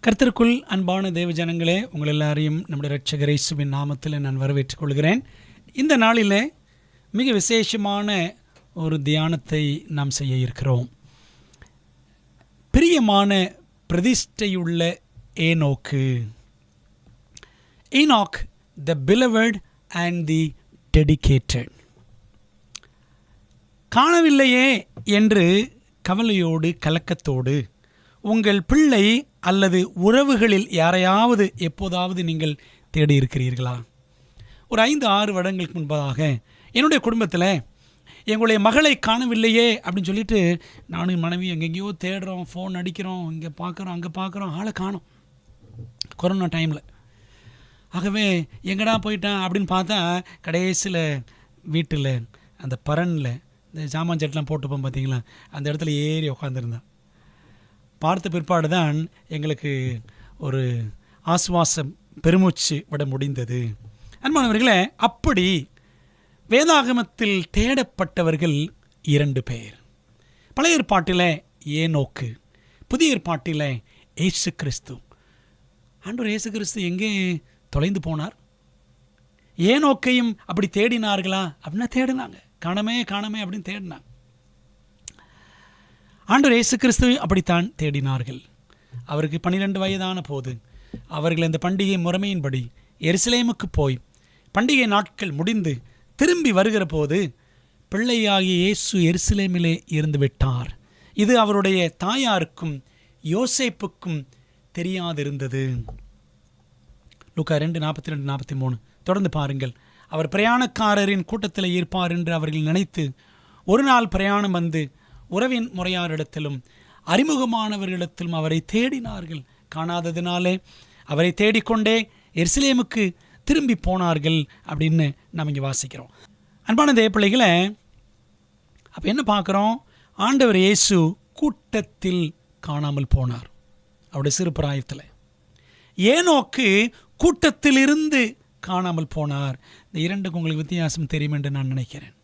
கர்த்தருக்குள் அன்பான தேவ ஜனங்களே, உங்கள் எல்லாரையும் நம்முடைய இரட்சகர் இயேசுவின் நாமத்தில் நான் வரவேற்றுக் கொள்கிறேன். இந்த நாளில் மிக விசேஷமான ஒரு தியானத்தை நாம் செய்ய இருக்கிறோம். பிரியமான பிரதிஷ்டையுள்ள ஏனோக்கு. Enoch, the beloved and the dedicated. காணவில்லையே என்று கவலையோடு கலக்கத்தோடு உங்கள் பிள்ளை அல்லது உறவுகளில் யாரையாவது எப்போதாவது நீங்கள் தேடி இருக்கிறீர்களா? ஒரு 5-6 வருடங்களுக்கு முன்பதாக என்னுடைய குடும்பத்தில் எங்களுடைய மகளை காணவில்லையே அப்படின்னு சொல்லிட்டு நானும் மனைவி எங்கெங்கேயோ தேடுறோம், ஃபோன் அடிக்கிறோம், இங்கே பார்க்குறோம், அங்கே பார்க்குறோம், ஆளை காணோம். கொரோனா டைமில். ஆகவே எங்கடா போயிட்டான் அப்படின்னு பார்த்தா கடைசியில் வீட்டில் அந்த பரனில் இந்த சாமான் செட்டெலாம் போட்டுப்போம் பார்த்தீங்களா, அந்த இடத்துல ஏறி உட்காந்துருந்தான். பார்த்த பிற்பாடு தான் எங்களுக்கு ஒரு ஆசுவாசம் பெருமூச்சு விட முடிந்தது. அன்பானவர்களே, அப்படி வேதாகமத்தில் தேடப்பட்டவர்கள் 2 பேர். பழைய ஏற்பாட்டில் ஏனோக்கு, புதிய ஏற்பாட்டில் இயேசு கிறிஸ்து. ஆண்டவர் இயேசு கிறிஸ்து எங்கே தொலைந்து போனார்? ஏனோக்கையும் அப்படி தேடினார்களா அப்படின்னா தேடினாங்க. காணமே அப்படின்னு தேடினாங்க. ஆண்டவர் இயேசு கிறிஸ்து அப்படித்தான் தேடினார்கள். அவருக்கு 12 வயதான போது அவர்கள் இந்த பண்டிகை முறைமையின்படி எருசலேமுக்கு போய் பண்டிகை நாட்கள் முடிந்து திரும்பி வருகிற போது பிள்ளையாகிய இயேசு எருசலேமிலே இருந்து விட்டார். இது அவருடைய தாயாருக்கும் யோசேப்புக்கும் தெரியாதிருந்தது. லூக்கா 2:42-43 தொடர்ந்து பாருங்கள். அவர் பிரயாணக்காரரின் கூட்டத்தில் இருப்பார் என்று அவர்கள் நினைத்து ஒரு நாள் பிரயாணம் வந்து உறவின் முறையாரிடத்திலும் அறிமுகமானவர்களிடத்திலும் அவரை தேடினார்கள். காணாததினாலே அவரை தேடிக்கொண்டே எருசலேமுக்கு திரும்பி போனார்கள் அப்படின்னு நாம் இங்கே வாசிக்கிறோம். அன்பான தேவ பிள்ளைகளை, அப்போ என்ன பார்க்குறோம்? ஆண்டவர் இயேசு கூட்டத்தில் காணாமல் போனார். அவருடைய சிறு பிராயத்தில். ஏனோக்கு கூட்டத்திலிருந்து காணாமல் போனார். இந்த 2க்கும் உங்களுக்கு வித்தியாசம் தெரியும் என்று நான் நினைக்கிறேன்.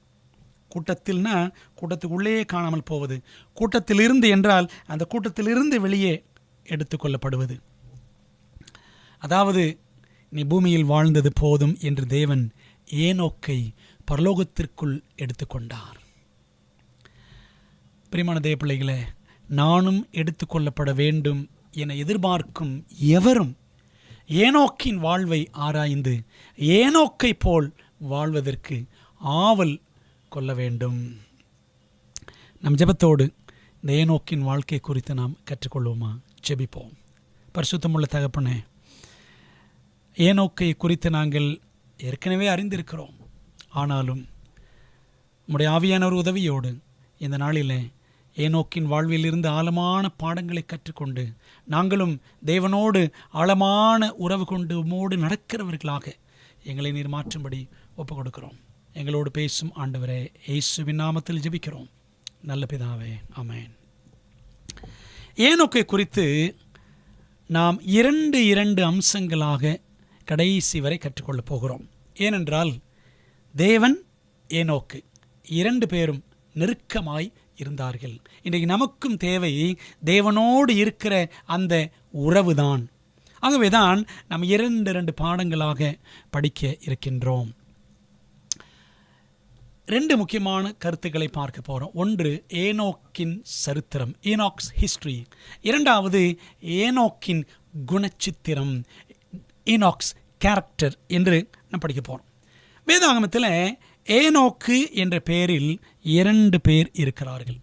கூட்டத்தில்னா கூட்டத்துக்குள்ளேயே காணாமல் போவது, கூட்டத்திலிருந்து என்றால் அந்த கூட்டத்திலிருந்து வெளியே எடுத்துக்கொள்ளப்படுவது. அதாவது நீ பூமியில் வாழ்ந்தது போதும் என்று தேவன் ஏனோக்கை பரலோகத்திற்குள் எடுத்துக்கொண்டார். பிரியமான தேவ பிள்ளைகளே, நானும் எடுத்துக்கொள்ளப்பட வேண்டும் என எதிர்பார்க்கும் எவரும் ஏனோக்கின் வாழ்வை ஆராய்ந்து ஏனோக்கை போல் வாழ்வதற்கு ஆவல் கொள்ள வேண்டும். நம் ஜெபத்தோடு இந்த ஏனோக்கின் வாழ்க்கை குறித்து நாம் கற்றுக்கொள்வோமா? ஜெபிப்போம். பரிசுத்தமுள்ள தகப்பனே, ஏனோக்கை குறித்து நாங்கள் ஏற்கனவே அறிந்திருக்கிறோம். ஆனாலும் உம்முடைய ஆவியானவர் உதவியோடு இந்த நாளிலே ஏனோக்கின் வாழ்விலிருந்து ஆழமான பாடங்களை கற்றுக்கொண்டு நாங்களும் தேவனோடு ஆழமான உறவு கொண்டு உம்மோடு நடக்கிறவர்களாக எங்களை நீர் மாற்றும்படி ஒப்புக் கொடுக்கிறோம். எங்களோடு பேசும் ஆண்டவரே, இயேசுவின் நாமத்தில் ஜெபிக்கிறோம் நல்ல பிதாவே, ஆமென். ஏனோக்கை குறித்து நாம் 2 அம்சங்களாக கடைசி வரை கற்றுக்கொள்ளப் போகிறோம். ஏனென்றால் தேவன், ஏனோக்கு 2 பேரும் நெருக்கமாய் இருந்தார்கள். இன்றைக்கு நமக்கும் தேவை தேவனோடு இருக்கிற அந்த உறவுதான். ஆகவேதான் நாம் 2 பாடங்களாக படிக்க இருக்கின்றோம். 2 முக்கியமான கருத்துக்களை பார்க்க போகிறோம். ஒன்று ஏனோக்கின் சரித்திரம், ஈனாக்ஸ் ஹிஸ்டரி. 2வது ஏனோக்கின் குணச்சித்திரம், ஈனாக்ஸ் கேரக்டர் என்று நாம் படிக்க போகிறோம். வேதாகமத்தில் ஏனோக்கு என்ற பெயரில் 2 பேர் இருக்கிறார்கள்.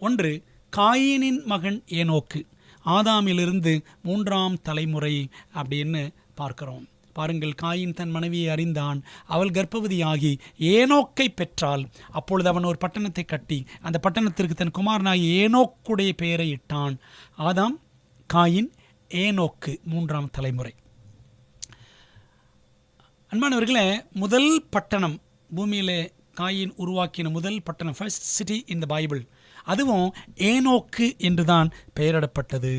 ஒன்று காயினின் மகன் ஏனோக்கு, ஆதாமிலிருந்து 3ஆம் தலைமுறை அப்படின்னு பார்க்கிறோம். பாருங்கள், காயின் தன் மனைவியை அறிந்தான், அவள் கர்ப்பவதியாகி ஏனோக்கை பெற்றாள். அப்பொழுது அவன் ஒரு பட்டணத்தை கட்டி அந்த பட்டணத்திற்கு தன் குமாரனாகி ஏனோக்குடைய பெயரை இட்டான். ஆதாம், காயின், ஏனோக்கு 3ஆம் தலைமுறை. அன்பானவர்களே, முதல் பட்டணம் பூமியிலே காயின் உருவாக்கின முதல் பட்டணம், first city in the Bible, அதுவும் ஏனோக்கு என்றுதான் பெயரிடப்பட்டது.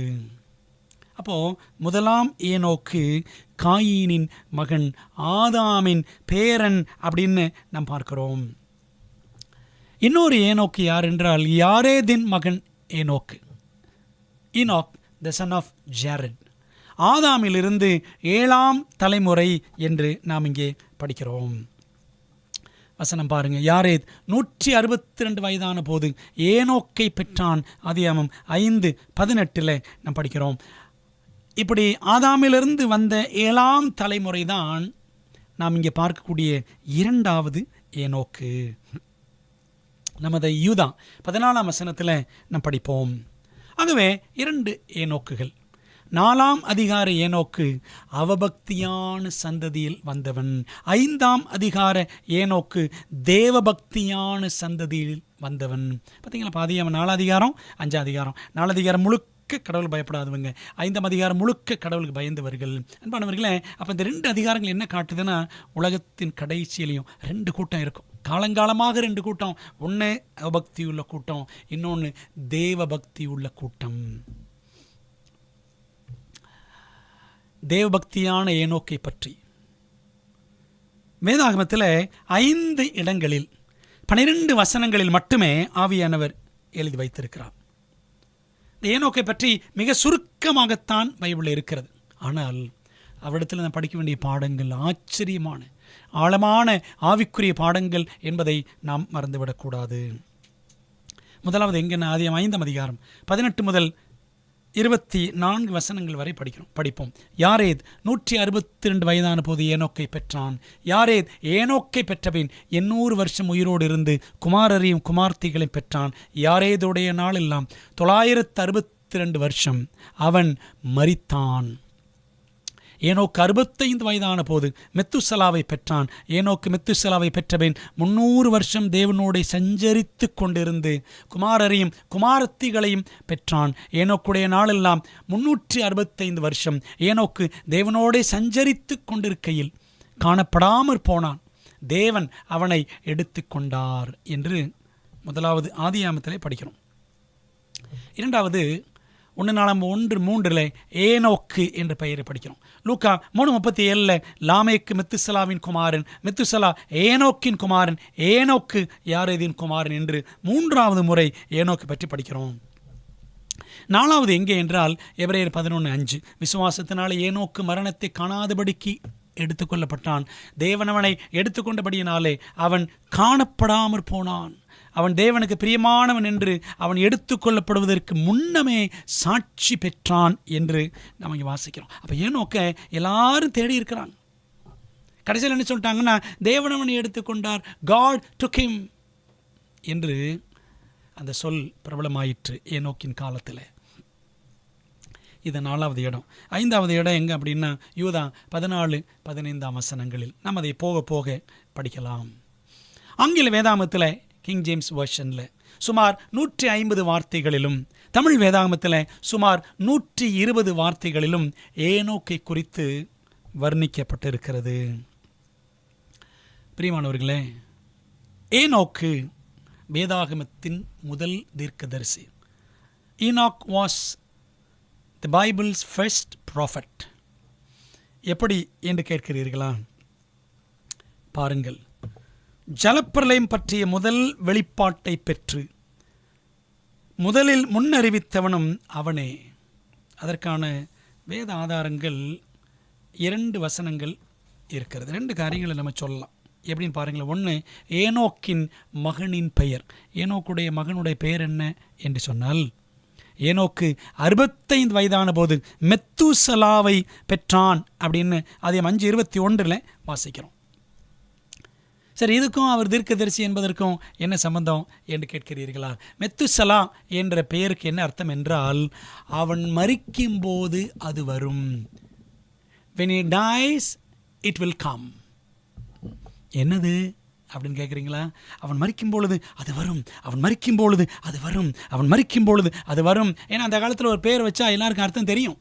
அப்போது முதலாம் ஏனோக்கு காயினின் மகன், ஆதாமின் பேரன் அப்படின்னு நாம் பார்க்கிறோம். இன்னொரு ஏனோக்கு யார் என்றால் யாரேதின் மகன் ஏனோக்கு. Enoch the son of Jared. ஆதாமிலிருந்து 7ஆம் தலைமுறை என்று நாம் இங்கே படிக்கிறோம். வசனம் பாருங்க. யாரேத் 162 வயதான போது ஏனோக்கை பெற்றான். ஆதியாகமம் 5:18 நாம் படிக்கிறோம். இப்படி ஆதாமிலிருந்து வந்த 7ஆம் தலைமுறை தான் நாம் இங்கே பார்க்கக்கூடிய 2வது ஏனோக்கு. நமது யூதா 14ஆம் வசனத்தில் நாம் படிப்போம். ஆகவே 2 ஏனோக்குகள். 4ஆம் அதிகார ஏனோக்கு அவபக்தியான சந்ததியில் வந்தவன். 5ஆம் அதிகார ஏனோக்கு தேவபக்தியான சந்ததியில் வந்தவன். பார்த்தீங்களா, பாதியாம 4 அதிகாரம் 5 அதிகாரம். 4 அதிகாரம் முழுக்க கடவுள் பயப்படாதவங்க, 5ஆம் அதிகாரம் முழுக்க கடவுளுக்கு பயந்தவர்கள். அன்பானவர்களே, அப்போ இந்த 2 அதிகாரங்கள் என்ன காட்டுதுன்னா, உலகத்தின் கடைசியிலையும் 2 கூட்டம் இருக்கும். காலங்காலமாக 2 கூட்டம். ஒன்று அவபக்தி உள்ள கூட்டம், இன்னொன்று தேவபக்தி உள்ள கூட்டம். தேவபக்தியான ஏனோக்கை பற்றி வேதாகமத்தில் 5 இடங்களில் 12 வசனங்களில் மட்டுமே ஆவியானவர் எழுதி வைத்திருக்கிறார். இந்த ஏனோக்கை பற்றி மிக சுருக்கமாகத்தான் பைபிளில் இருக்கிறது. ஆனால் அவரிடத்தில் நான் படிக்க வேண்டிய பாடங்கள் ஆச்சரியமான ஆழமான ஆவிக்குரிய பாடங்கள் என்பதை நாம் மறந்துவிடக்கூடாது. முதலாவது எங்கன்னா, ஆதியாகமம் 5ஆம் அதிகாரம் 18 முதல் 24 வசனங்கள் வரை படிப்போம். யாரேத் 162 வயதான போது ஏனோக்கை பெற்றான். யாரேத் ஏனோக்கை பெற்றபின் 800 வருஷம் உயிரோடு இருந்து குமாரரையும் குமார்த்திகளையும் பெற்றான். யாரேதுடைய நாளெல்லாம் 962 வருஷம் அவன் மரித்தான். ஏனோக்கு 65 வயதான போது மெத்துசலாவை பெற்றான். ஏனோக்கு மெத்துசலாவை பெற்றபின் 300 வருஷம் தேவனோடு சஞ்சரித்து கொண்டிருந்து குமாரரையும் குமாரத்திகளையும் பெற்றான். ஏனோக்குடைய நாளெல்லாம் 365 வருஷம் ஏனோக்கு தேவனோடு சஞ்சரித்து கொண்டிருக்கையில் காணப்படாமற் போனான். தேவன் அவனை எடுத்து கொண்டார் என்று முதலாவது ஆதியாகமத்திலே படிக்கிறோம். இரண்டாவது 1 ஏனோக்கு என்ற பெயரை படிக்கிறோம். லூக்கா 3:37 லாமேக்கு மெத்துசலாவின் குமாரன், மெத்துசலா ஏனோக்கின் குமாரன், ஏனோக்கு யாரேதின் குமாரன் என்று 3வது முறை ஏனோக்கு பற்றி படிக்கிறோம். 4வது எங்கே என்றால் எபிரேயர் 11:5 விசுவாசத்தினாலே ஏனோக்கு மரணத்தை காணாதபடிக்கு எடுத்துக்கொள்ளப்பட்டான். தேவன் அவனை எடுத்துக்கொண்டபடியினாலே அவன் காணப்படாமற் போனான். அவன் தேவனுக்கு பிரியமானவன் என்று அவன் எடுத்துக்கொள்ளப்படுவதற்கு முன்னமே சாட்சி பெற்றான் என்று நம்ம இங்கே வாசிக்கிறோம். அப்போ ஏனோக்க எல்லாரும் தேடி இருக்கிறாங்க. கடைசியில் என்ன சொல்லிட்டாங்கன்னா, தேவன் அவனை எடுத்துக்கொண்டார், காட் டுக் ஹிம் என்று அந்த சொல் பிரபலமாயிற்று ஏனோக்கின் காலத்தில். இது 4வது இடம். 5வது இடம் எங்கே அப்படின்னா, யூதா 14-15 வசனங்களில் நாம் அதை போக போக படிக்கலாம். ஆங்கில வேதாகமத்தில் கிங் ஜேம்ஸ் வெர்ஷனில் சுமார் 150 வார்த்தைகளிலும், தமிழ் வேதாகமத்தில் சுமார் 120 வார்த்தைகளிலும் ஏனோக்கை குறித்து வர்ணிக்கப்பட்டிருக்கிறது. பிரியமானவர்களே, ஏனோக்கு வேதாகமத்தின் முதல் தீர்க்கதரிசி. ENOC was the Bibles first prophet. எப்படி என்று கேட்கிறீர்களா? பாருங்கள். ஜலப்பிரளயம் பற்றிய முதல் வெளிப்பாட்டை பெற்று முதலில் முன்னறிவித்தவனும் அவனே. அதற்கான வேத ஆதாரங்கள் 2 வசனங்கள் இருக்கிறது. 2 காரியங்களை நம்ம சொல்லலாம். எப்படின்னு பாருங்களேன். 1, ஏனோக்கின் மகனின் பெயர். ஏனோக்குடைய மகனுடைய பெயர் என்ன என்று சொன்னால், ஏனோக்கு 65 வயதான போது மெத்துசலாவை பெற்றான் அப்படின்னு ஆதியாகமம் 5:21 வாசிக்கிறோம். சரி, இதுக்கும் அவர் தீர்க்கதரிசி என்பதற்கும் என்ன சம்பந்தம் என்று கேட்கிறீர்களா? மெத்துசலா என்ற பெயருக்கு என்ன அர்த்தம் என்றால், அவன் மரிக்கும் போது அது வரும். when he dies it will come. என்னது அப்படின்னு கேட்குறீங்களா? அவன் மரிக்கும் பொழுது அது வரும், அவன் மரிக்கும் பொழுது அது வரும், அவன் மரிக்கும் பொழுது அது வரும். ஏன்னா அந்த காலத்தில் ஒரு பெயர் வச்சா எல்லாருக்கும் அர்த்தம் தெரியும்.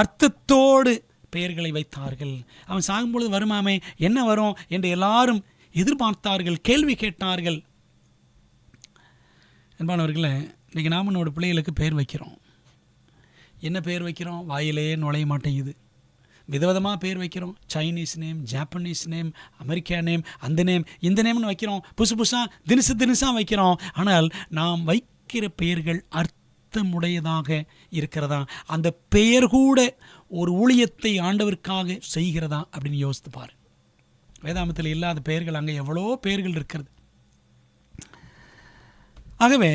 அர்த்தத்தோடு பெயர்களை வைத்தார்கள். அவன் சாகும்பொழுது வருமாமே, என்ன வரும் என்று எல்லாரும் எதிர்பார்த்தார்கள், கேள்வி கேட்டார்கள். அன்பானவர்களே, இன்றைக்கி நாம் நம்மளோட பிள்ளைகளுக்கு பெயர் வைக்கிறோம். என்ன பெயர் வைக்கிறோம்? வாயிலே நுழைய மாட்டேங்குது. விதவிதமாக பேர் வைக்கிறோம். Chinese name, Japanese name, America name, அந்த நேம், இந்த நேம்னு வைக்கிறோம். புதுசாக தினசாக வைக்கிறோம். ஆனால் நாம் வைக்கிற பெயர்கள் அர்த்தமுடையதாக இருக்கிறதா? அந்த பெயர் கூட ஒரு ஊழியத்தை ஆண்டவருக்காக செய்கிறதா அப்படின்னு யோசித்து பாரு. வேதாமத்தில் இல்லாத பெயர்கள் அங்கே எவ்வளோ பெயர்கள் இருக்கிறது. ஆகவே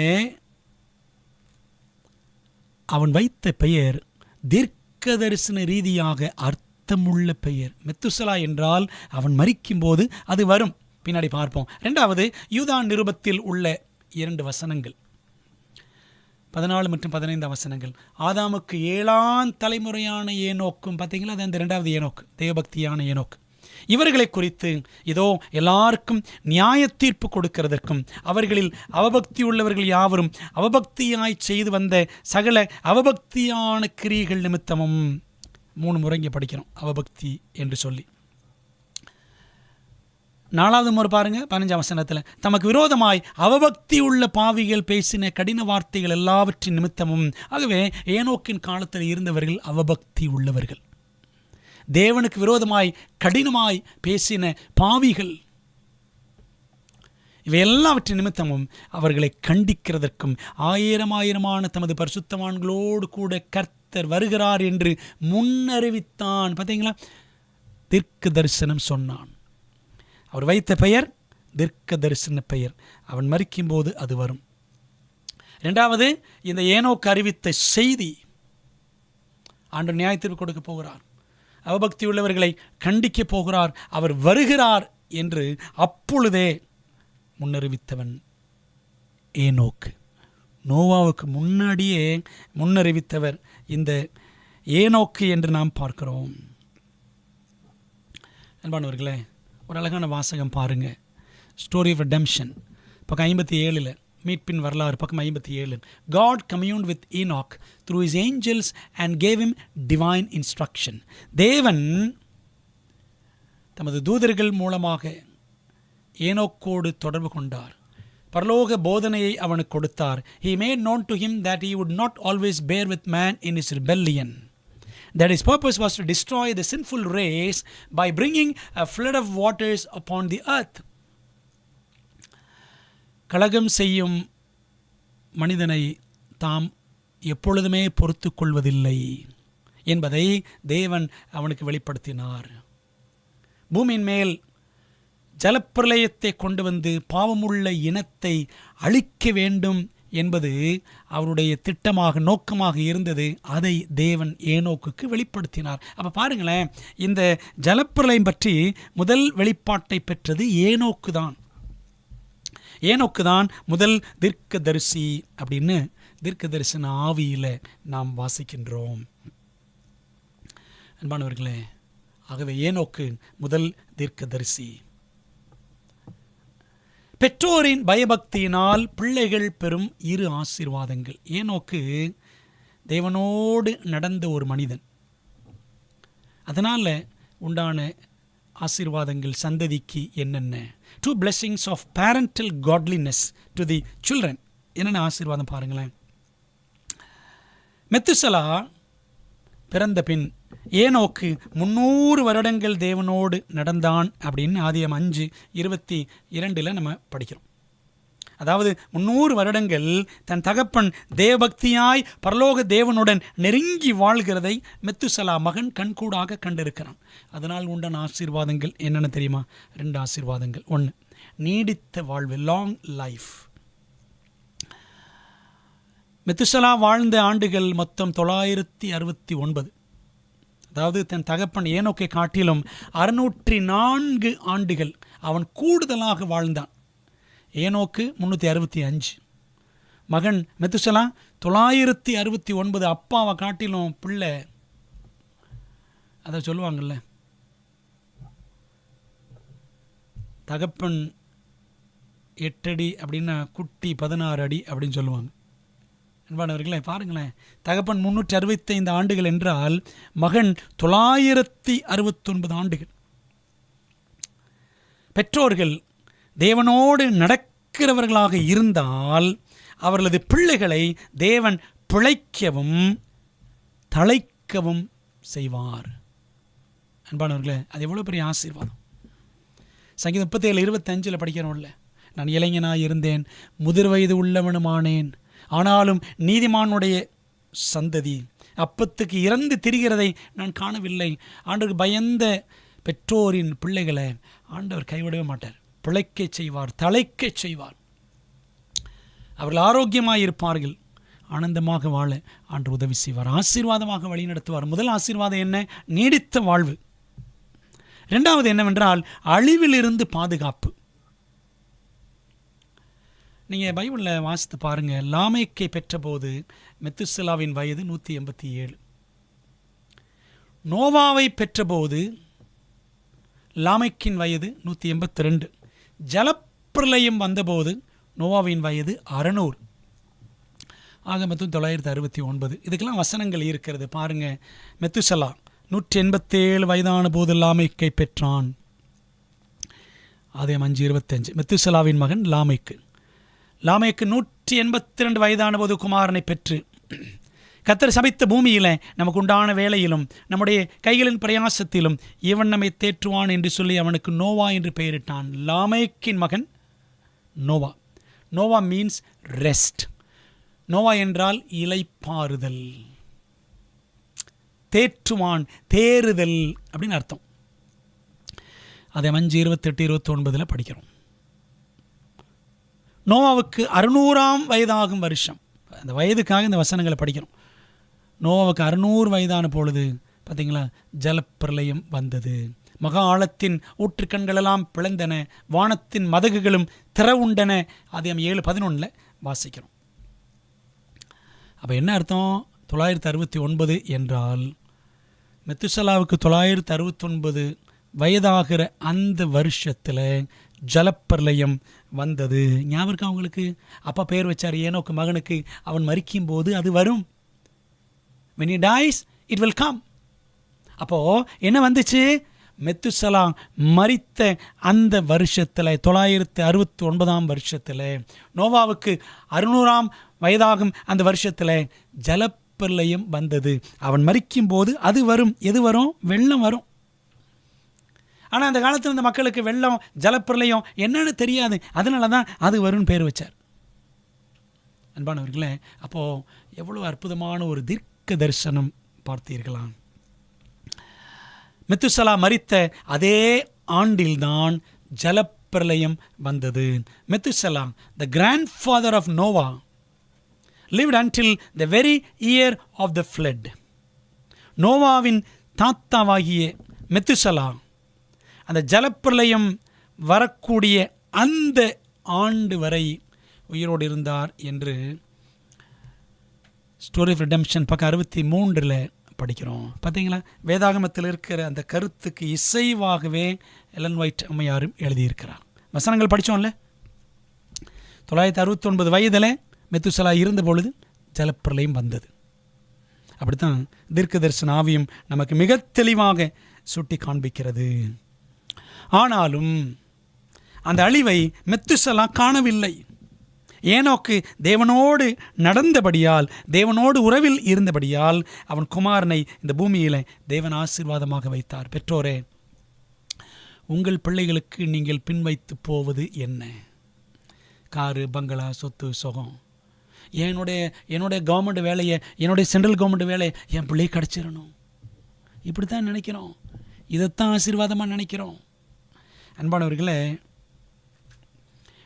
அவன் வைத்த பெயர் தீர்க்க தரிசன ரீதியாக அர்த்தமுள்ள பெயர். மெத்துசலா என்றால் அவன் மரிக்கும்போது அது வரும், பின்னாடி பார்ப்போம். இரண்டாவது, யூதா நிருபத்தில் உள்ள 2 வசனங்கள், 14 மற்றும் 15 வசனங்கள். ஆதாமுக்கு 7ஆம் தலைமுறையான ஏனோக்கும், பார்த்தீங்களா, அது அந்த 2வது ஏனோக்கு, தேவபக்தியான ஏனோக்கு. இவர்களை குறித்து இதோ எல்லாருக்கும் நியாய தீர்ப்பு கொடுக்கிறதற்கும் அவர்களில் அவபக்தி உள்ளவர்கள் யாவரும் அவபக்தியாய் செய்து வந்த சகல அவபக்தியான கிரியைகள் நிமித்தமும், 3 முறை இங்கே படிக்கிறோம் அவபக்தி என்று சொல்லி. 4வது முறை பாருங்க, 15ஆம் வசனத்தில், தமக்கு விரோதமாய் அவபக்தி உள்ள பாவிகள் பேசின கடின வார்த்தைகள் எல்லாவற்றின் நிமித்தமும். ஆகவே ஏனோக்கின் காலத்தில் இருந்தவர்கள் அவபக்தி உள்ளவர்கள், தேவனுக்கு விரோதமாய் கடினமாய் பேசின பாவிகள். இவை எல்லாவற்றின் நிமித்தமும் அவர்களை கண்டிக்கிறதற்கும் ஆயிரமான தமது பரிசுத்தவான்களோடு கூட கர்த்தர் வருகிறார் என்று முன்னறிவித்தான். பார்த்தீங்களா, தீர்க்க தரிசனம் சொன்னான். அவர் வைத்த பெயர் தீர்க்க தரிசன பெயர். அவன் மரிக்கும்போது அது வரும். இரண்டாவது, இந்த ஏனோக்கு அறிவித்த செய்தி, ஆண்டவர் நியாயத்தீர்ப்பு கொடுக்க போகிறார், அவபக்தி உள்ளவர்களை கண்டிக்க போகிறார், அவர் வருகிறார் என்று அப்பொழுதே முன்னறிவித்தவன் ஏனோக்கு. நோவாவுக்கு முன்னாடியே முன்னறிவித்தவர் இந்த ஏனோக்கு என்று நாம் பார்க்கிறோம். அன்பானவர்களே, ஒரு அழகான வாசகம் பாருங்க, ஸ்டோரி ஆஃப் ரெடெம்ஷன், பக்கம் 57, மீட்பின் வரலாறு, பக்கம் 57. God communed with Enoch through his angels and gave him divine instruction. தேவன் தமது தூதர்கள் மூலமாக ஏனோக்கோடு தொடர்பு கொண்டார், பரலோக போதனையை அவனுக்கு கொடுத்தார். He made known to him that he would not always bear with man in his rebellion, that his purpose was to destroy the sinful race by bringing a flood of waters upon the earth. கலகம் செய்யும் மனிதனை தாம் எப்பொழுதுமே பொறுத்து கொள்வதில்லை என்பதை தேவன் அவனுக்கு வெளிப்படுத்தினார். பூமியின் மேல் ஜலப்பிரளயத்தை கொண்டு வந்து பாவமுள்ள இனத்தை அழிக்க வேண்டும் என்பது அவருடைய திட்டமாக, நோக்கமாக இருந்தது. அதை தேவன் ஏனோக்குக்கு வெளிப்படுத்தினார். அப்போ பாருங்களேன், இந்த ஜலப்பிரளயம் பற்றி முதல் வெளிப்பாட்டை பெற்றது ஏனோக்கு தான். ஏனோக்கு தான் முதல் தீர்க்கதரிசி அப்படின்னு தீர்க்க தரிசன ஆவியில் நாம் வாசிக்கின்றோம். அன்பானவர்களே, ஆகவே ஏனோக்கு முதல் தீர்க்கதரிசி. பெற்றோரின் பயபக்தியினால் பிள்ளைகள் பெறும் 2 ஆசீர்வாதங்கள். ஏனோக்கு தேவனோடு நடந்த ஒரு மனிதன், அதனால் உண்டான ஆசீர்வாதங்கள் சந்ததிக்கு என்னென்ன? 2 blessings of parental godliness to the children. என்னென்ன ஆசீர்வாதம் பாருங்களேன். மெத்துசலா பிறந்த பின் ஏனோக்கு 300 வருடங்கள் தேவனோடு நடந்தான் அப்படின்னு ஆதியாகமம் 5:22 நம்ம படிக்கிறோம். அதாவது 300 வருடங்கள் தன் தகப்பன் தேவபக்தியாய் பரலோக தேவனுடன் நெருங்கி வாழ்கிறதை மெத்துசலா மகன் கண்கூடாக கண்டிருக்கிறான். அதனால் உண்டான ஆசீர்வாதங்கள் என்னென்ன தெரியுமா? 2 ஆசீர்வாதங்கள். 1, நீடித்த வாழ்வு, லாங் லைஃப். மெத்துசலா வாழ்ந்த ஆண்டுகள் மொத்தம் 969. அதாவது தன் தகப்பன் ஏனோக்கை காட்டிலும் 604 ஆண்டுகள் அவன் கூடுதலாக வாழ்ந்தான். ஏனோக்கு 365, மகன் மெத்துசலா 969. அப்பாவை காட்டிலும் பிள்ளை, அதை சொல்லுவாங்கள்ல, தகப்பன் 8 அடி அப்படின்னா குட்டி 16 அடி அப்படின்னு சொல்லுவாங்க. அன்பானவர்களே, பாருங்களேன், தகப்பன் 365 ஆண்டுகள் என்றால் மகன் 969 ஆண்டுகள். பெற்றோர்கள் தேவனோடு நடக்கிறவர்களாக இருந்தால் அவர்களது பிள்ளைகளை தேவன் பிழைக்கவும் தழைக்கவும் செய்வார். அன்பானவர்களே, அது எவ்வளோ பெரிய ஆசீர்வாதம். சங்கீதம் 37:25 படிக்கிறோம்ல, நான் இளைஞனாய் இருந்தேன், முதிர் வயது உள்ளவனுமானேன், ஆனாலும் நீதிமானுடைய சந்ததி அப்பத்துக்கு இறந்து திரிகிறதை நான் காணவில்லை. ஆண்டவருக்கு பயந்த பெற்றோரின் பிள்ளைகளை ஆண்டவர் கைவிடவே மாட்டார். பிழைக்கச் செய்வார், தழைக்கச் செய்வார். அவர்கள் ஆரோக்கியமாக இருப்பார்கள், ஆனந்தமாக வாழ ஆண்டு உதவி செய்வார், ஆசீர்வாதமாக வழி நடத்துவார். முதல் ஆசீர்வாதம் என்ன? நீடித்த வாழ்வு. இரண்டாவது என்னவென்றால் அழிவிலிருந்து பாதுகாப்பு. நீங்கள் பைபிளில் வாசித்து பாருங்கள். லாமேக்கை பெற்றபோது மெத்துசலாவின் வயது 187. நோவாவை பெற்றபோது லாமேக்கின் வயது 182. ஜலப்பிரளயம் வந்தபோது நோவாவின் வயது 600. ஆக மொத்தம் 969. இதுக்கெல்லாம் வசனங்கள் இருக்கிறது பாருங்கள். மெத்துசலா 187 வயதான போது லாமேக்கை பெற்றான். அதே 5:25. மெத்துசலாவின் மகன் லாமேக்கு. 182 வயதான போது குமாரனை பெற்று கர்த்தர் சபித்த பூமியில் நமக்கு உண்டான வேலையிலும் நம்முடைய கைகளின் பிரயாசத்திலும் இவன் நம்மை தேற்றுவான் என்று சொல்லி அவனுக்கு நோவா என்று பெயரிட்டான். லாமேக்கின் மகன் நோவா. Noah means rest. நோவா என்றால் இளைப்பாறுதல், தேற்றுவான், தேறுதல் அப்படின்னு அர்த்தம். அதை 5:28-29 படிக்கிறோம். நோவாவுக்கு 600ஆம் வயதாகும் வருஷம். அந்த வயதுக்காக இந்த வசனங்களை படிக்கிறோம். நோவாவுக்கு 600 வயதான பொழுது பார்த்தீங்களா, ஜலப்பிரளயம் வந்தது. மகா ஆழத்தின் ஊற்றுக்கண்களெல்லாம் பிளந்தன, வானத்தின் மதகுகளும் திறவுண்டன. அதிகம் 7:11 வாசிக்கிறோம். அப்போ என்ன அர்த்தம்? 969 என்றால் மெத்துசலாவுக்கு 969 வயதாகிற அந்த வருஷத்தில் ஜலப்பிரளயம் வந்தது. ஞாபகம் அவங்களுக்கு அப்பா பேர் வச்சார் ஏனோக்கு மகனுக்கு. அவன் மரிக்கும் போது அது வரும். when he dies it will come. அப்போது என்ன வந்துச்சு? மெத்துசலா மரித்த அந்த வருஷத்தில் 969ஆம் வருஷத்தில், நோவாவுக்கு 600ஆம் வயதாகும் அந்த வருஷத்தில் ஜலப்பிரளயம் வந்தது. அவன் மரிக்கும் போது அது வரும். எது வரும்? வெள்ளம் வரும். ஆனால் அந்த காலத்தில் இந்த மக்களுக்கு வெள்ளம், ஜலப்பிரளயம் என்னன்னு தெரியாது. அதனால தான் அது வரும்னு பேர் வச்சார். அன்பானவர்களே, அப்போது எவ்வளோ அற்புதமான ஒரு தீர்க்க தரிசனம் பார்த்தீர்களாம். மெத்துசலா மரித்த அதே ஆண்டில்தான் ஜலப்பிரளயம் வந்தது. Methuselah, the grandfather of Noah, lived until the very year of the flood. நோவாவின் தாத்தாவாகிய மெத்துசலா அந்த ஜலப்பிரளயம் வரக்கூடிய அந்த ஆண்டு வரை உயிரோடு இருந்தார் என்று ஸ்டோரி ஆஃப் ரிடெம்ஷன் பக்கம் 63 படிக்கிறோம். பார்த்தீங்களா, வேதாகமத்தில் இருக்கிற அந்த கருத்துக்கு இசைவாகவே எலன் ஒயிட் அம்மையாரும் எழுதியிருக்கிறார். வசனங்கள் படித்தோம்ல. 969 வயதில் மெத்துசலா இருந்த பொழுது ஜலப்பிரளயம் வந்தது. அப்படித்தான் தீர்க்க தரிசன ஆவியும் நமக்கு மிக தெளிவாக சுட்டி காண்பிக்கிறது. ஆனாலும் அந்த அழிவை மெத்துசலா காணவில்லை. ஏனோக்கு தேவனோடு நடந்தபடியால், தேவனோடு உறவில் இருந்தபடியால் அவன் குமாரனை இந்த பூமியில் தேவன் ஆசீர்வாதமாக வைத்தார். பெற்றோரே, உங்கள் பிள்ளைகளுக்கு நீங்கள் பின்வைத்து போவது என்ன? காரு, பங்களா, சொத்து, சுகம். என்னுடைய கவர்மெண்ட் வேலையை, என்னுடைய சென்ட்ரல் கவர்மெண்ட் வேலையை என் பிள்ளையை கிடச்சிடணும். இப்படி தான் நினைக்கிறோம். இதைத்தான் ஆசீர்வாதமாக நினைக்கிறோம். அன்பானவர்களே,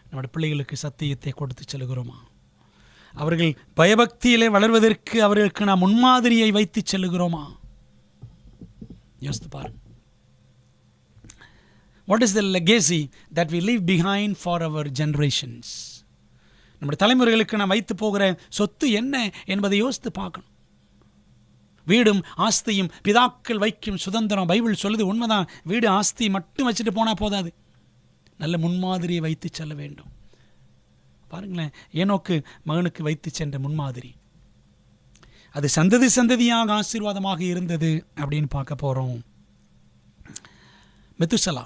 நம்முடைய பிள்ளைகளுக்கு சத்தியத்தை கொடுத்து செல்கிறோமா? அவர்கள் பயபக்தியிலே வளர்வதற்கு அவர்களுக்கு நாம் முன்மாதிரியை வைத்து செல்கிறோமா? யோசித்து பாருங்க. What is the legacy that we leave behind for our generations? நம்முடைய தலைமுறைகளுக்கு நாம் வைத்து போகிற சொத்து என்ன என்பதை யோசித்து பார்க்கணும். வீடும் ஆஸ்தியும் பிதாக்கள் வைக்கும் சுதந்திரம். பைபிள் சொல்லுது, உண்மைதான். வீடு ஆஸ்தி மட்டும் வச்சுட்டு போனால் போதாது, நல்ல முன்மாதிரியை வைத்து செல்ல வேண்டும். பாருங்களேன், ஏனோக்கு மகனுக்கு வைத்து சென்ற முன்மாதிரி அது சந்ததி சந்ததியாக ஆசீர்வாதமாக இருந்தது அப்படின்னு பார்க்க போகிறோம். மெத்துசலா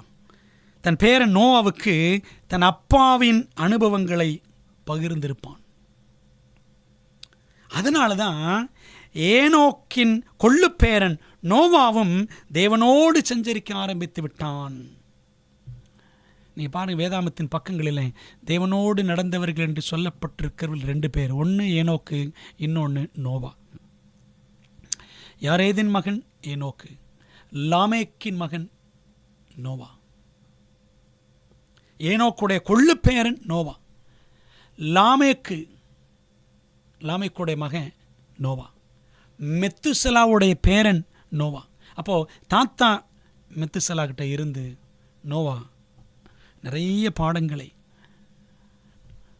தன் பேரன் நோவாவுக்கு தன் அப்பாவின் அனுபவங்களை பகிர்ந்திருப்பான். அதனால தான் ஏனோக்கின் கொள்ளு பேரன் நோவாவும் தேவனோடு சஞ்சரிக்க ஆரம்பித்து விட்டான். நீங்கள் பாருங்கள், வேதாமத்தின் பக்கங்களில் தேவனோடு நடந்தவர்கள் என்று சொல்லப்பட்டிருக்கிறவர்கள் 2 பேர். ஒன்று ஏனோக்கு, இன்னொன்று நோவா. யாரேதின் மகன் ஏனோக்கு, லாமேக்கின் மகன் நோவா. ஏனோக்குடைய கொள்ளு பேரன் நோவா. லாமேக்குடைய மகன் நோவா. மெத்துசலாவுடைய பேரன் நோவா. அப்போது தாத்தா மெத்துசலா கிட்ட இருந்து நோவா நிறைய பாடங்களை,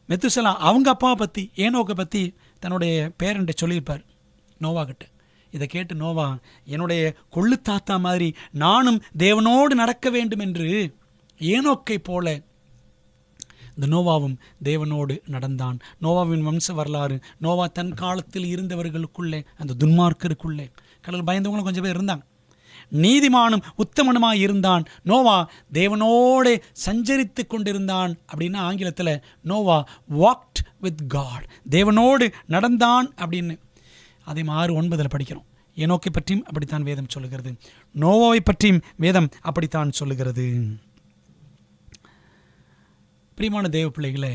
மெத்துசலா அவங்க அப்பாவை பற்றி, ஏனோக்கை பற்றி தன்னுடைய பேரன்ட்ட சொல்லியிருப்பார் நோவா கிட்ட. இதை கேட்டு நோவா, என்னுடைய கொள்ளு தாத்தா மாதிரி நானும் தேவனோடு நடக்க வேண்டும் என்று ஏனோக்கை போல இந்த நோவாவும் தேவனோடு நடந்தான். நோவாவின் வம்ச வரலாறு, நோவா தன் காலத்தில் இருந்தவர்களுக்குள்ளே, அந்த துன்மார்க்கருக்குள்ளே கடவுள் பயந்தவங்களும் கொஞ்சம் பேர் இருந்தாங்க. நீதிமானும் உத்தமனுமாய் இருந்தான். நோவா தேவனோடு சஞ்சரித்து கொண்டிருந்தான். அப்படின்னா ஆங்கிலத்தில் நோவா வாக்ட் வித் காட், தேவனோடு நடந்தான் அப்படின்னு. அதே 6:9 படிக்கிறோம். ஏனோக்கை பற்றியும் அப்படித்தான் வேதம் சொல்லுகிறது, நோவாவை பற்றியும் வேதம் அப்படித்தான் சொல்லுகிறது. பிரியமான தேவ பிள்ளைகளே,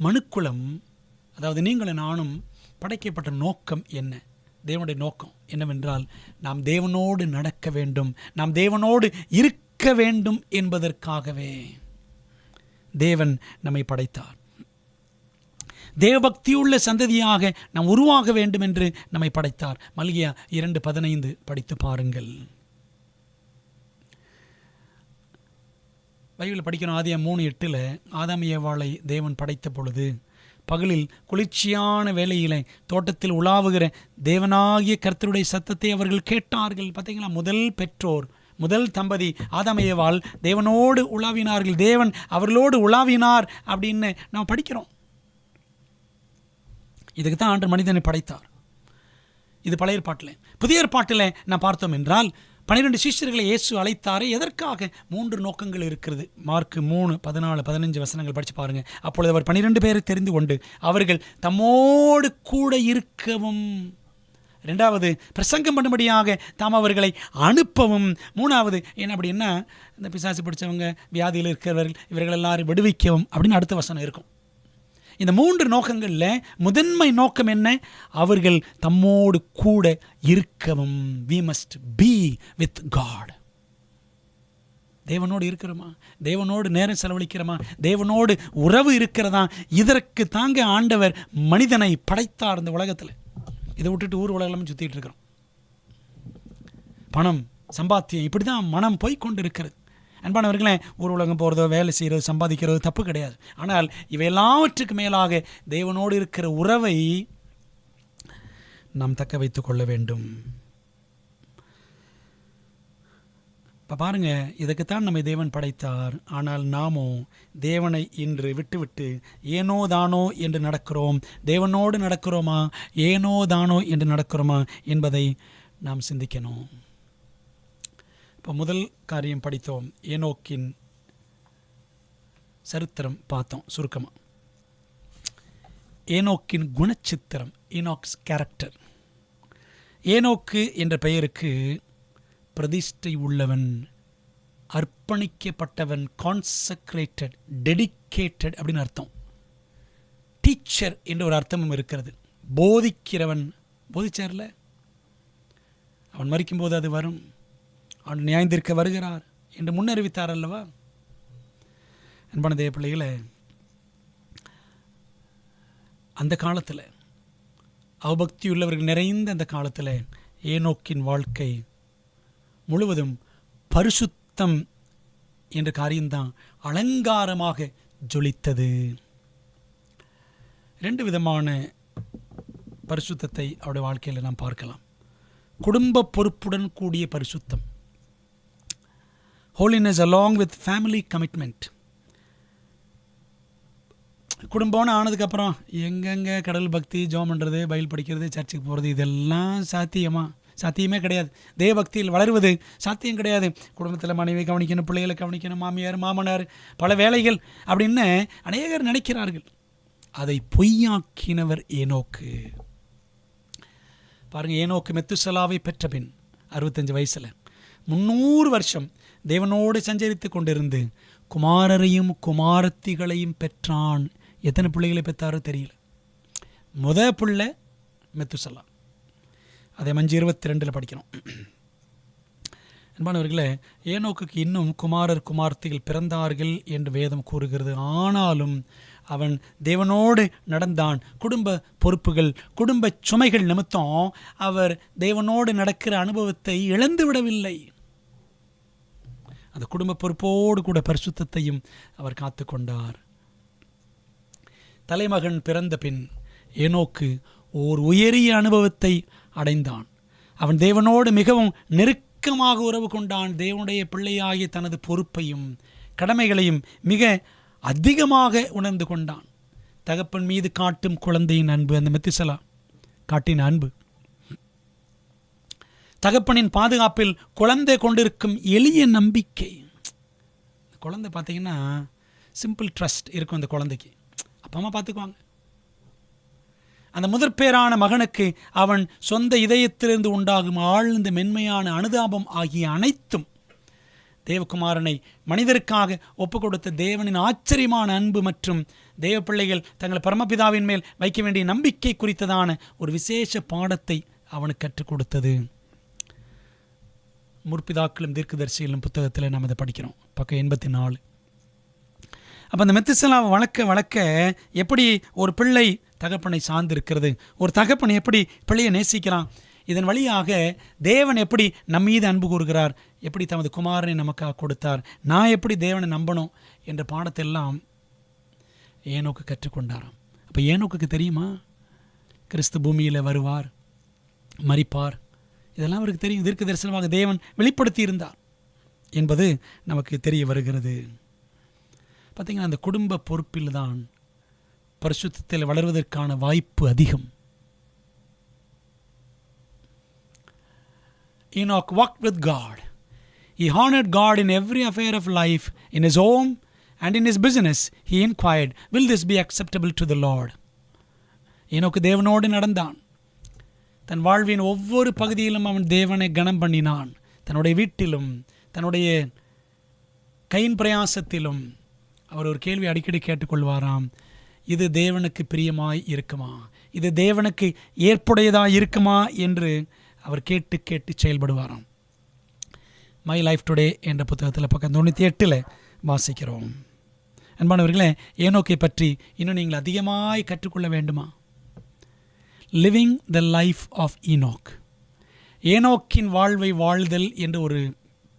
மனுக்குலம், அதாவது நீங்களும் நானும் படைக்கப்பட்ட நோக்கம் என்ன? தேவனுடைய நோக்கம் என்னவென்றால், நாம் தேவனோடு நடக்க வேண்டும், நாம் தேவனோடு இருக்க வேண்டும் என்பதற்காகவே தேவன் நம்மை படைத்தார். தேவபக்தியுள்ள சந்ததியாக நாம் உருவாக வேண்டும் என்று நம்மை படைத்தார். மல்கியா 2:15 படித்து பாருங்கள். பைபிளில் படிக்கணும். ஆதியாகமம் 3:8 ஆதாம் ஏவாளை தேவன் படைத்த பொழுது பகலில் குளிர்ச்சியான வேளையிலே தோட்டத்தில் உலாவுகிற தேவனாகிய கர்த்தருடைய சத்தத்தை அவர்கள் கேட்டார்கள். பார்த்தீங்களா, முதல் பெற்றோர், முதல் தம்பதி ஆதாம் ஏவாள் தேவனோடு உலாவினார்கள், தேவன் அவர்களோடு உலாவினார் அப்படின்னு நாம் படிக்கிறோம். இதுக்கு தான் ஆண்டவர் மனிதனை படைத்தார். இது பழைய ஏற்பாட்டில். புதிய ஏற்பாட்டில் நான் பார்த்தோம் என்றால் 12 சீஷர்களை இயேசு அழைத்தாரே எதற்காக? 3 நோக்கங்கள் இருக்கிறது. மார்க் 3:14-15 வசனங்கள் படித்து பாருங்கள். அப்பொழுது அவர் 12 பேரை தெரிந்து கொண்டு அவர்கள் தம்மோடு கூட இருக்கவும், 2வது பிரசங்கம் பண்ணும்படியாக தாம் அவர்களை அனுப்பவும், 3வது என்ன அப்படின்னா இந்த பிசாசு பிடிச்சவங்க, வியாதியில் இருக்கிறவர்கள், இவர்கள் எல்லாரும் விடுவிக்கவும் அப்படின்னு அடுத்த வசனம் இருக்கும். இந்த 3 நோக்கங்களில் முதன்மை நோக்கம் என்ன? அவர்கள் தம்மோடு கூட இருக்கவும். we must be with God. தேவனோடு இருக்கிறோமா? தேவனோடு நேரம் செலவழிக்கிறோமா? தேவனோடு உறவு இருக்கிறதா? இதற்கு தாங்க ஆண்டவர் மனிதனை படைத்தார் இந்த உலகத்தில். இதை விட்டுட்டு ஊர் உலகம் சுற்றிட்டு இருக்கிறோம். பணம், சம்பாத்தியம், இப்படி தான் மனம் போய்கொண்டு இருக்கிறது. அன்பானவர்களே, ஊர் உலகம் போகிறதோ, வேலை செய்கிறது, சம்பாதிக்கிறதோ தப்பு கிடையாது. ஆனால் இவை எல்லாவற்றுக்கு மேலாக தேவனோடு இருக்கிற உறவை நாம் தக்க வைத்துக் கொள்ள வேண்டும். இப்போ பாருங்கள், இதுக்குத்தான் நம்மை தேவன் படைத்தார். ஆனால் நாமோ தேவனை இன்று விட்டுவிட்டு ஏனோ தானோ என்று நடக்கிறோம். தேவனோடு நடக்கிறோமா, ஏனோ தானோ என்று நடக்கிறோமா என்பதை நாம் சிந்திக்கணும். இப்போ முதல் காரியம் படித்தோம், ஏனோக்கின் சரித்திரம் பார்த்தோம் சுருக்கமாக. ஏனோக்கின் குணச்சித்திரம், ஏனோக்ஸ் கேரக்டர். ஏனோக்கு என்ற பெயருக்கு பிரதிஷ்டை உள்ளவன், அர்ப்பணிக்கப்பட்டவன், கான்சக்ரேட்டட், டெடிக்கேட்டட் அப்படின்னு அர்த்தம். டீச்சர் என்ற ஒரு அர்த்தமும் இருக்கிறது. போதிக்கிறவன், போதிச்சார்ல, அவன் மரிக்கும்போது அது வரும், அவன் நியாயந்திருக்க வருகிறார் என்று முன்னறிவித்தார் அல்லவா? அன்பான தேவ பிள்ளைகளை, அந்த காலத்தில், அவபக்தி உள்ளவர்கள் நிறைந்த அந்த காலத்தில் ஏனோக்கின் வாழ்க்கை முழுவதும் பரிசுத்தம் என்ற காரியம்தான் அலங்காரமாக ஜொலித்தது. 2 விதமான பரிசுத்தத்தை அவருடைய வாழ்க்கையில் நாம் பார்க்கலாம். குடும்ப பொறுப்புடன் கூடிய பரிசுத்தம், holiness along with family commitment. குடும்பம்னு ஆனதுக்கப்புறம் எங்கெங்கே கடவுள் பக்தி, ஜெபம் பண்ணுறது, பைபிள் படிக்கிறது, சர்ச்சுக்கு போகிறது, இதெல்லாம் சாத்தியமே கிடையாது. தேவபக்தியில் வளருவது சாத்தியம் கிடையாது. குடும்பத்தில் மனைவி கவனிக்கணும், பிள்ளைகளை கவனிக்கணும், மாமியார் மாமனார், பல வேலைகள் அப்படின்னு அநேகர் நினைக்கிறார்கள். அதை பொய்யாக்கினவர் ஏனோக்கு. பாருங்கள், ஏனோக்கு மெத்துசலாவை பெற்ற பின் 65 வயசில் 300 வருஷம் தேவனோடு சஞ்சரித்து கொண்டிருந்து குமாரரையும் குமாரத்திகளையும் பெற்றான். எத்தனை பிள்ளைகளை பெற்றாரோ தெரியல. பிள்ளை மெத்துசலா. அதை 5:22 படிக்கிறோம். அன்பானவர்களே, ஏனோக்குக்கு இன்னும் குமாரர் குமார்த்திகள் பிறந்தார்கள் என்று வேதம் கூறுகிறது. ஆனாலும் அவன் தேவனோடு நடந்தான். குடும்ப பொறுப்புகள், குடும்ப சுமைகள் நிமித்தம் அவர் தேவனோடு நடக்கிற அனுபவத்தை இழந்து விடவில்லை. அந்த குடும்ப பொறுப்போடு கூட பரிசுத்தத்தையும் அவர் காத்து கொண்டார். தலைமகன் பிறந்த பின் ஏனோக்கு ஓர் உயரிய அனுபவத்தை அடைந்தான். அவன் தேவனோடு மிகவும் நெருக்கமாக உறவு கொண்டான். தேவனுடைய பிள்ளையாகிய தனது பொறுப்பையும் கடமைகளையும் மிக அதிகமாக உணர்ந்து கொண்டான். தகப்பன் மீது காட்டும் குழந்தையின் அன்பு, அந்த மெத்துசலா காட்டின அன்பு, தகப்பனின் பாதுகாப்பில் குழந்தை கொண்டிருக்கும் எளிய நம்பிக்கை. குழந்தை பார்த்தீங்கன்னா சிம்பிள் ட்ரஸ்ட் இருக்கும். அந்த குழந்தைக்கு அப்பா அம்மா பார்த்துக்குவாங்க. அந்த முதற்பேரான மகனுக்கு அவன் சொந்த இதயத்திலிருந்து உண்டாகும் ஆழ்ந்த மென்மையான அனுதாபம் ஆகிய அனைத்தும் தேவகுமாரனை மனிதருக்காக ஒப்பு கொடுத்த தேவனின் ஆச்சரியமான அன்பு மற்றும் தேவ பிள்ளைகள் தங்கள் பரமபிதாவின் மேல் வைக்க வேண்டிய நம்பிக்கை குறித்ததான ஒரு விசேஷ பாடத்தை அவனுக்கு கற்றுக் கொடுத்தது. முற்பிதாக்களும் தீர்க்கதரிசிகளும் புத்தகத்தில் நாம் அதை படிக்கிறோம், பக்கம் 84. அப்போ அந்த மெத்துசலாவை வளர்க்க எப்படி ஒரு பிள்ளை தகப்பனை சார்ந்திருக்கிறது, ஒரு தகப்பன் எப்படி பிள்ளையை நேசிக்கிறான், இதன் வழியாக தேவன் எப்படி நம்மீது அன்பு கூறுகிறார், எப்படி தமது குமாரனை நமக்காக கொடுத்தார், நான் எப்படி தேவனை நம்பணும் என்ற பாடத்தெல்லாம் ஏனோக்கு கற்றுக்கொண்டாராம். அப்போ ஏனோக்குக்கு தெரியுமா கிறிஸ்து பூமியில் வருவார், மரிப்பார், இதெல்லாம் அவருக்கு தெரியும். தீர்க்க தரிசனமாக தேவன் வெளிப்படுத்தி இருந்தார் என்பது நமக்கு தெரிய வருகிறது. பார்த்திங்கன்னா, அந்த குடும்ப பொறுப்பில் தான் பரிசுத்தத்தில் வளர்வதற்கான வாய்ப்பு அதிகம். Enoch walked with God. He honored God in every affair of life. In his home and in his business, he inquired, will this be acceptable to the Lord? ஏனோக்கு தேவனோடு நடந்தான். தன் வாழ்வின் ஒவ்வொரு பகுதியிலும் அவன் தேவனை கனம் பண்ணினான். தன்னுடைய வீட்டிலும் தன்னுடைய கையின் பிரயாசத்திலும் அவர் ஒரு கேள்வி அடிக்கடி கேட்டுக்கொள்வாராம், இது தேவனுக்கு பிரியமாய் இருக்குமா, இது தேவனுக்கு ஏற்புடையதாக இருக்குமா என்று அவர் கேட்டு கேட்டு செயல்படுவாராம். மை லைஃப் டுடே என்ற புத்தகத்தில் பக்கம் 98 வாசிக்கிறோம். அன்பானவர்களே, ஏனோக்கை பற்றி இன்னும் நீங்கள் அதிகமாய் கற்றுக்கொள்ள வேண்டுமா? Living the life of Enoch, ஏனோக்கின் வாழ்வை வாழ்தல் என்ற ஒரு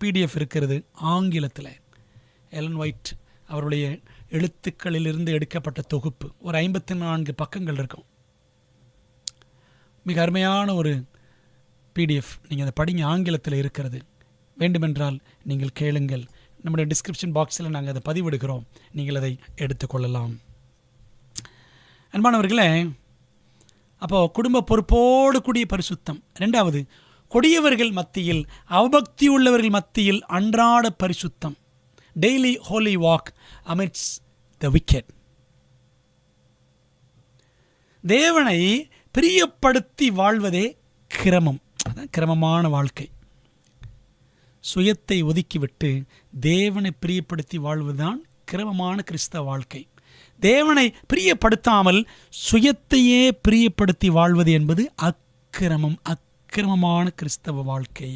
பிடிஎஃப் இருக்கிறது ஆங்கிலத்தில். எலன் ஒயிட் அவருடைய எழுத்துக்களிலிருந்து எடுக்கப்பட்ட தொகுப்பு, ஒரு 54 பக்கங்கள் இருக்கும். மிக அருமையான ஒரு பிடிஎஃப். நீங்கள் அதை படிங்க, ஆங்கிலத்தில் இருக்கிறது. வேண்டுமென்றால் நீங்கள் கேளுங்கள். நம்முடைய டிஸ்கிரிப்ஷன் பாக்ஸில் நாங்கள் அதை பதிவிடுகிறோம், நீங்கள் அதை எடுத்துக்கொள்ளலாம். அன்பானவர்களே, அப்போது குடும்ப பொறுப்போடு கூடிய பரிசுத்தம். 2வது, கொடியவர்கள் மத்தியில், அவபக்தி உள்ளவர்கள் மத்தியில் அன்றாட பரிசுத்தம். டெய்லி ஹோலி வாக் அமிட்ஸ் த விக்கெட். தேவனை பிரியப்படுத்தி வாழ்வதே கிரமம், அதான் கிரமமான வாழ்க்கை. சுயத்தை ஒதுக்கிவிட்டு தேவனை பிரியப்படுத்தி வாழ்வதுதான் கிரமமான கிறிஸ்தவ வாழ்க்கை. தேவனை பிரியப்படுத்தாமல் சுயத்தையே பிரியப்படுத்தி வாழ்வது என்பது அக்கிரமமான கிறிஸ்தவ வாழ்க்கை.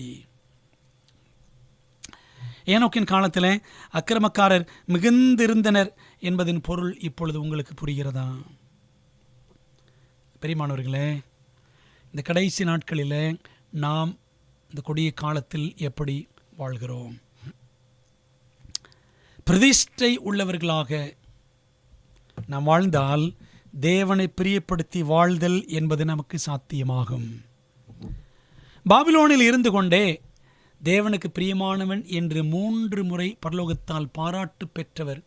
ஏனோக்கின் காலத்தில் அக்கிரமக்காரர் மிகுந்திருந்தனர் என்பதின் பொருள் இப்பொழுது உங்களுக்கு புரிகிறதா? பெரியமானவர்களே, இந்த கடைசி நாட்களில் நாம் இந்த கொடிய காலத்தில் எப்படி வாழ்கிறோம்? பிரதிஷ்டை உள்ளவர்களாக நாம் வாழ்ந்தால் தேவனை பிரியப்படுத்தி வாழ்தல் என்பது நமக்கு சாத்தியமாகும். பாபிலோனில் இருந்து கொண்டே தேவனுக்கு பிரியமானவன் என்று 3 முறை பரலோகத்தால் பாராட்டு பெற்றவர்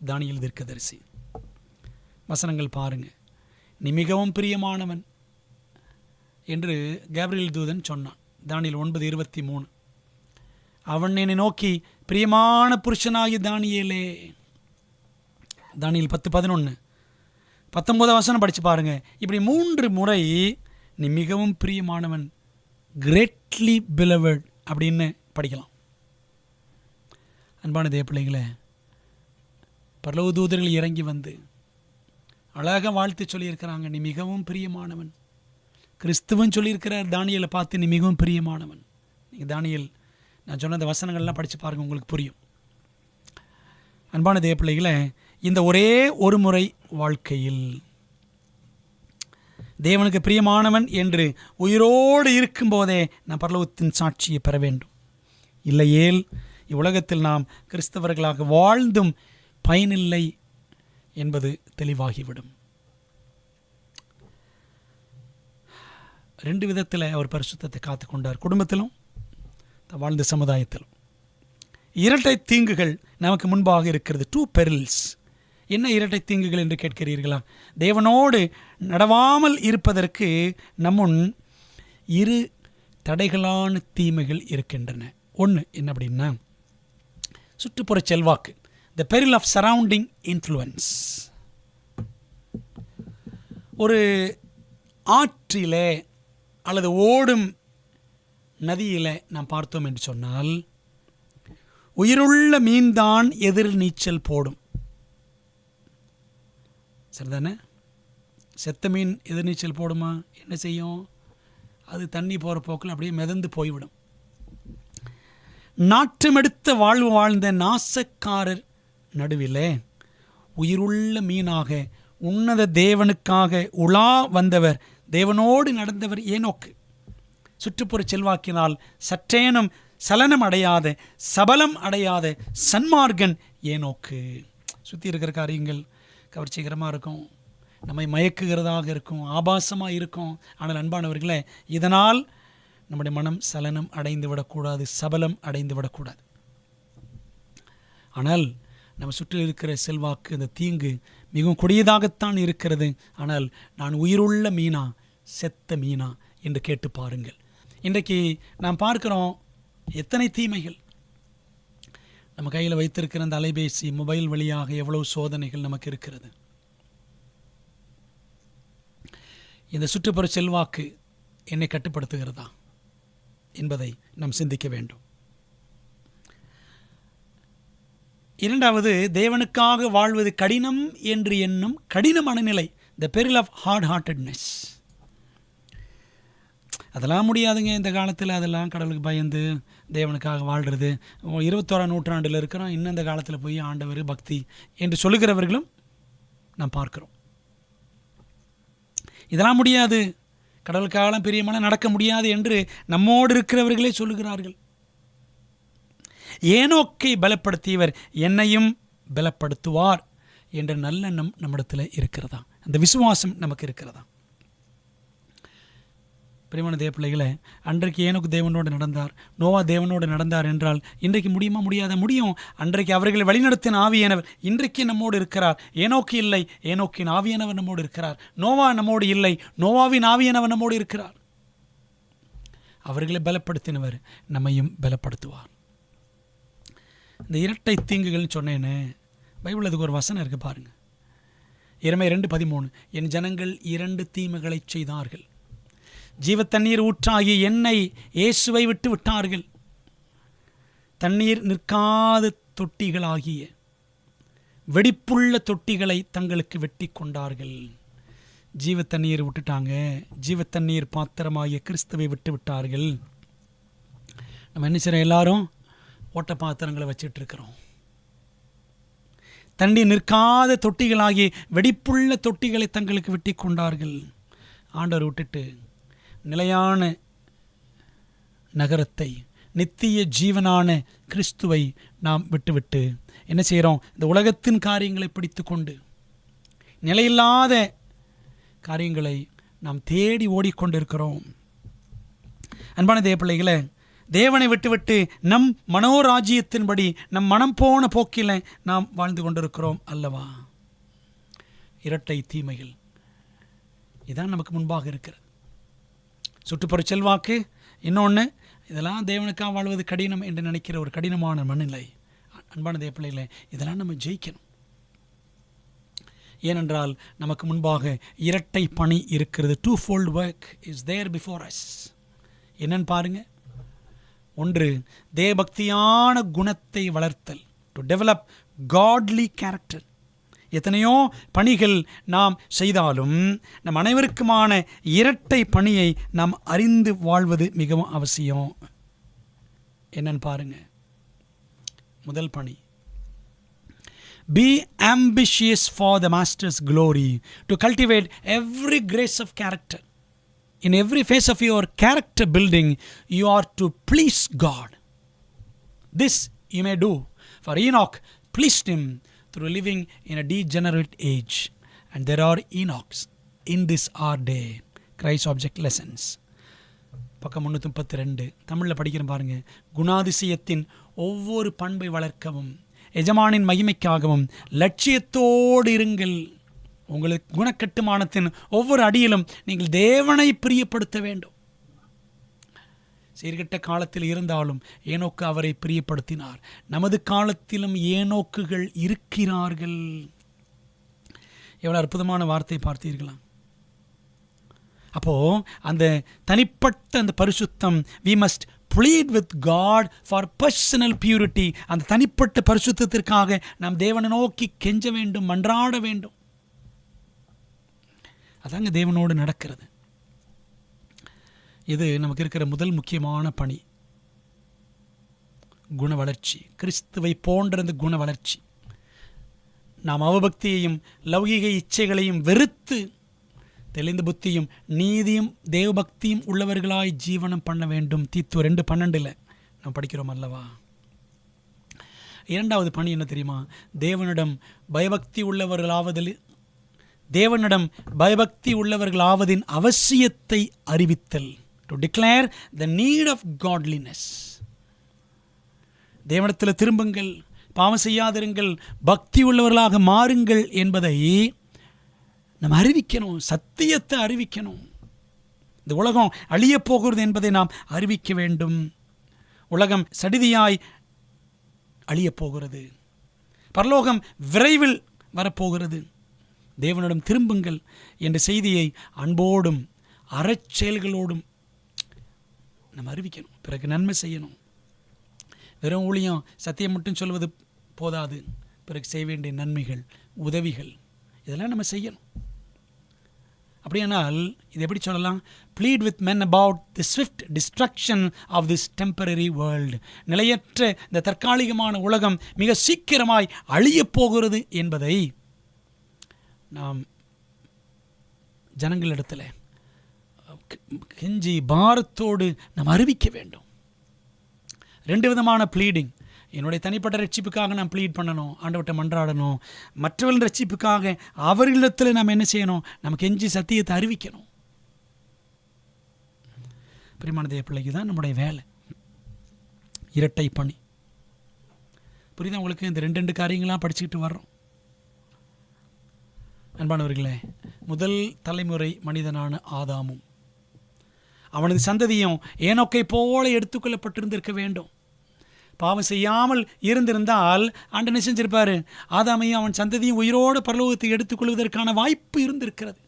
தானியேல் தீர்க்கதரிசி. வசனங்கள் பாருங்க. நீ மிகவும் பிரியமானவன் என்று கேப்ரியேல் தூதன் சொன்னான். தானியேல் 9:23. அவன் என்னை நோக்கி, பிரியமான புருஷனாகி தானியேலே. தானியேல் 10:11. 19 வசனம் படித்து பாருங்க. இப்படி 3 முறை நீ மிகவும் பிரியமானவன், கிரேட்லி பிலவட் அப்படின்னு படிக்கலாம். அன்பான தேவ பிள்ளைகளே, பரலோக தூதர்கள் இறங்கி வந்து அழகாக வாழ்த்து சொல்லியிருக்கிறாங்க, நீ மிகவும் பிரியமானவன். கிறிஸ்துவன் சொல்லியிருக்கிறார் தானியேலை பார்த்து, நீ மிகவும் பிரியமானவன். நீங்கள் தானியேல் நான் சொன்ன அந்த வசனங்கள்லாம் படித்து பாருங்கள், உங்களுக்கு புரியும். அன்பான தேவ பிள்ளைகளை, இந்த ஒரே ஒரு முறை வாழ்க்கையில் தேவனுக்கு பிரியமானவன் என்று உயிரோடு இருக்கும்போதே நாம் பரலோகத்தின் சாட்சியை பெற வேண்டும். இல்லையேல் இவ்வுலகத்தில் நாம் கிறிஸ்தவர்களாக வாழ்ந்தும் பயனில்லை என்பது தெளிவாகிவிடும். 2 விதத்தில் அவர் பரிசுத்தத்தை காத்து கொண்டார், குடும்பத்திலும் வாழ்ந்த சமுதாயத்திலும். 2 தீங்குகள் நமக்கு முன்பாக இருக்கிறது. 2 பெரில்ஸ். என்ன 2 தீங்குகள் என்று கேட்கிறீர்களா? தேவனோடு நடவாமல் இருப்பதற்கு நம்முன் 2 தடைகளான தீமைகள் இருக்கின்றன. ஒன்று என்ன அப்படின்னா, சுற்றுப்புற செல்வாக்கு, த பெரில் ஆஃப் சரவுண்டிங் இன்ஃப்ளூயன்ஸ். ஒரு ஆற்றிலே அல்லது ஓடும் நதியில் நாம் பார்த்தோம் என்று சொன்னால், உயிருள்ள மீன்தான் எதிர் நீச்சல் போடும். சரிதானே? செத்த மீன் எதிர்நீச்சல் போடுமா? என்ன செய்யும்? அது தண்ணி போகிற போக்கில் அப்படியே மிதந்து போய்விடும். நாற்றமெடுத்த வாழ்வு வாழ்ந்த நாசக்காரர் நடுவிலே உயிருள்ள மீனாக உன்னத தேவனுக்காக உலா வந்தவர், தேவனோடு நடந்தவர் ஏனோக்கு. சுற்றுப்புற செல்வாக்கினால் சற்றேனும் சலனம் அடையாத, சபலம் அடையாத சன்மார்கன் ஏனோக்கு. சுற்றி இருக்கிற காரியங்கள் கவர்ச்சிகரமாக இருக்கும், நம்மை மயக்குகிறதாக இருக்கும், ஆபாசமாக இருக்கும். ஆனால் அன்பானவர்களே, இதனால் நம்முடைய மனம் சலனம் அடைந்து விடக்கூடாது, சபலம் அடைந்து விடக்கூடாது. ஆனால் நம்ம சுற்றி இருக்கிற செல்வாக்கு, இந்த தீங்கு மிகவும் கொடியதாகத்தான் இருக்கிறது. ஆனால் நான் உயிருள்ள மீனா செத்த மீனா என்று கேட்டு பாருங்கள். இன்றைக்கு நாம் பார்க்கிறோம் எத்தனை தீமைகள். நம்ம கையில் வைத்திருக்கிற அந்த அலைபேசி, மொபைல் வழியாக எவ்வளவு சோதனைகள் நமக்கு இருக்கிறது. இந்த சுற்றுப்புற செல்வாக்கு என்னை கட்டுப்படுத்துகிறதா என்பதை நாம் சிந்திக்க வேண்டும். 2வது, தேவனுக்காக வாழ்வது கடினம் என்று எண்ணும் கடின மனநிலை, த பெரில் ஆஃப் ஹார்ட் ஹார்ட்டட்னஸ். அதெல்லாம் முடியாதுங்க இந்த காலத்தில், அதெல்லாம் கடவுளுக்கு பயந்து தேவனுக்காக வாழ்கிறது. 21ஆம் நூற்றாண்டில் இருக்கிறோம், இன்னும் இந்த காலத்தில் போய் ஆண்டவர் பக்தி என்று சொல்லுகிறவர்களும் நாம் பார்க்கிறோம். இதெல்லாம் முடியாது, கடவுளுக்காகலாம் பிரியமான நடக்க முடியாது என்று நம்மோடு இருக்கிறவர்களே சொல்லுகிறார்கள். ஏனோக்கை பலப்படுத்தியவர் என்னையும் பலப்படுத்துவார் என்ற நல்லெண்ணம் நம்மிடத்தில் இருக்கிறதா? அந்த விசுவாசம் நமக்கு இருக்கிறதா? பிரியமான தேவ பிள்ளைகளை, அன்றைக்கு ஏனோக்கு தேவனோடு நடந்தார், நோவா தேவனோடு நடந்தார் என்றால் இன்றைக்கு முடியுமா? முடியாத. முடியும். அன்றைக்கு அவர்களை வழிநடத்தின ஆவியானவர் இன்றைக்கு நம்மோடு இருக்கிறார். ஏனோக்கு இல்லை, ஏனோக்கின் ஆவியானவர் நம்மோடு இருக்கிறார். நோவா நம்மோடு இல்லை, நோவாவின் ஆவியானவர் நம்மோடு இருக்கிறார். அவர்களை பலப்படுத்தினவர் நம்மையும் பலப்படுத்துவார். இந்த 2 தீங்குகள்னு சொன்னேன்னு பைபிள் அதுக்கு ஒரு வசனம் இருக்குது பாருங்க. எரேமியா 2:13, என் ஜனங்கள் 2 தீமைகளை செய்தார்கள். ஜீவத்தண்ணீர் ஊற்றாகிய எண்ணெய் இயேசுவை விட்டு விட்டார்கள். தண்ணீர் நிற்காத தொட்டிகளாகிய வெடிப்புள்ள தொட்டிகளை தங்களுக்கு வெட்டி கொண்டார்கள். ஜீவத்தண்ணீர் விட்டுட்டாங்க, ஜீவத்தண்ணீர் பாத்திரமாகிய கிறிஸ்துவை விட்டு விட்டார்கள். நம்ம என்ன செய்கிறோம்? எல்லாரும் ஓட்ட பாத்திரங்களை வச்சுட்டு இருக்கிறோம். தண்ணீர் நிற்காத தொட்டிகளாகி வெடிப்புள்ள தொட்டிகளை தங்களுக்கு வெட்டி கொண்டார்கள். ஆண்டவர் விட்டுட்டு நிலையான நகரத்தை, நித்திய ஜீவனான கிறிஸ்துவை நாம் விட்டுவிட்டு என்ன செய்கிறோம்? இந்த உலகத்தின் காரியங்களை பிடித்து கொண்டு நிலையில்லாத காரியங்களை நாம் தேடி ஓடிக்கொண்டிருக்கிறோம். அன்பான தேவ பிள்ளைகளை, தேவனை விட்டுவிட்டு நம் மனோராஜ்யத்தின்படி நம் மனம் போன போக்கில் நாம் வாழ்ந்து கொண்டிருக்கிறோம் அல்லவா? 2 தீமைகள் இதான் நமக்கு முன்பாக இருக்கிறது. சுற்றுப்புற செல்வாக்கு, இன்னொன்று இதெல்லாம் தேவனுக்காக வாழ்வது கடினம் என்று நினைக்கிற ஒரு கடினமான மனநிலை. அன்பான தேவ பிள்ளைகளே, இதெல்லாம் நம்ம ஜெயிக்கணும். ஏனென்றால் நமக்கு முன்பாக 2 பணி இருக்கிறது. 2-fold work is there before us. என்னன்னு பாருங்க. 1, தேவபக்தியான குணத்தை வளர்த்தல், டு டெவலப் காட்லி கேரக்டர். எத்தனையோ பணிகள் நாம் செய்தாலும் நம் அனைவருக்குமான இரட்டை பணியை நாம் அறிந்து வாழ்வது மிகவும் அவசியம். என்னன்னு பாருங்க. முதல் பணி, be ambitious for the master's glory, to cultivate every grace of character. In every phase of your character building, you are to please God. This you may do, for Enoch pleased him through living in a degenerate age, and there are Enochs in this our day. Christ Object Lessons. பக்கம் 332 தமிழில் படிக்கிறேன் பாருங்க. குணாதிசயத்தின் ஒவ்வொரு பண்பை வளர்க்கவும் எஜமானின் மகிமைக்காகவும் லட்சியத்தோடு இருங்கள். உங்களுக்கு குணக்கட்டுமானத்தின் ஒவ்வொரு அடியிலும் நீங்கள் தேவனை பிரியப்படுத்த வேண்டும். சீர்கெட்ட காலத்தில் இருந்தாலும் ஏனோக்கு அவரை பிரியப்படுத்தினார். நமது காலத்திலும் ஏனோக்குகள் இருக்கிறார்கள். எவ்வளவு அற்புதமான வார்த்தை பார்த்தீர்களா? அப்போ அந்த தனிப்பட்ட அந்த பரிசுத்தம், we must plead with God for personal purity. அந்த தனிப்பட்ட பரிசுத்தத்திற்காக நாம் தேவனை நோக்கி கெஞ்ச வேண்டும், மன்றாட வேண்டும். அதாங்க தேவனோடு நடக்கிறது. இது நமக்கு இருக்கிற முதல் முக்கியமான பணி, குண வளர்ச்சி. கிறிஸ்துவை போன்ற இந்த குண வளர்ச்சி. நாம் அவபக்தியையும் லௌகிக இச்சைகளையும் வெறுத்து தெளிந்த புத்தியும் நீதியும் தேவபக்தியும் உள்ளவர்களாய் ஜீவனம் பண்ண வேண்டும். தீத்து 2:12 நாம் படிக்கிறோம் அல்லவா? இரண்டாவது பணி என்ன தெரியுமா? தேவனிடம் பயபக்தி உள்ளவர்களாவதின் அவசியத்தை அறிவித்தல். To declare the need of godliness. தேவனிடத்தில் திரும்புங்கள், பாவம் செய்யாதிருங்கள், பக்தி உள்ளவர்களாக மாறுங்கள் என்பதை நாம் அறிவிக்கணும். சத்தியத்தை அறிவிக்கணும். இந்த உலகம் அழியப் போகிறது என்பதை நாம் அறிவிக்க வேண்டும். உலகம் சடிதியாய் அழியப் போகிறது. பரலோகம் விரைவில் வரப்போகிறது. தேவனிடம் திரும்புங்கள் என்ற செய்தியை அன்போடும் அறச்செயல்களோடும் நம்ம அறிவிக்கணும். பிறகு நன்மை செய்யணும். வெறும் ஊழியம் சத்தியம் மட்டும் சொல்வது போதாது. பிறகு செய்ய வேண்டிய நன்மைகள், உதவிகள் இதெல்லாம் நம்ம செய்யணும். அப்படியானால் இது எப்படி சொல்லலாம்? plead with men about the swift destruction of this temporary world. நிலையற்ற இந்த தற்காலிகமான உலகம் மிக சீக்கிரமாய் அழியப் போகிறது என்பதை நாம் ஜனங்களிடத்தில் கெஞ்சி பாரத்தோடு நாம் அறிவிக்க வேண்டும். 2 விதமான ப்ளீடிங். என்னுடைய தனிப்பட்ட ரட்சிப்புக்காக நாம் ப்ளீட் பண்ணணும், ஆண்டவர்கிட்ட மன்றாடணும். மற்றவர்கள் ரட்சிப்புக்காக அவர்களிடத்தில் நாம் என்ன செய்யணும்? நம்ம கெஞ்சி சத்தியத்தை அறிவிக்கணும். பிரியமான தேவ பிள்ளைக்கு தான் நம்முடைய வேலை. இரட்டை பணி. புரியுதா உங்களுக்கு? இந்த 2 காரியங்களாம் படிச்சுக்கிட்டு வர்றோம். அன்பானவர்களே, முதல் தலைமுறை மனிதனான ஆதாமும் அவனது சந்ததியும் ஏனோக்கை போல எடுத்துக்கொள்ளப்பட்டிருந்திருக்க வேண்டும். பாவம் செய்யாமல் இருந்திருந்தால் ஆண்டவன் செஞ்சிருப்பார். ஆதாமையும் அவன் சந்ததியும் உயிரோடு பரலோகத்தை எடுத்துக்கொள்வதற்கான வாய்ப்பு இருந்திருக்கிறது.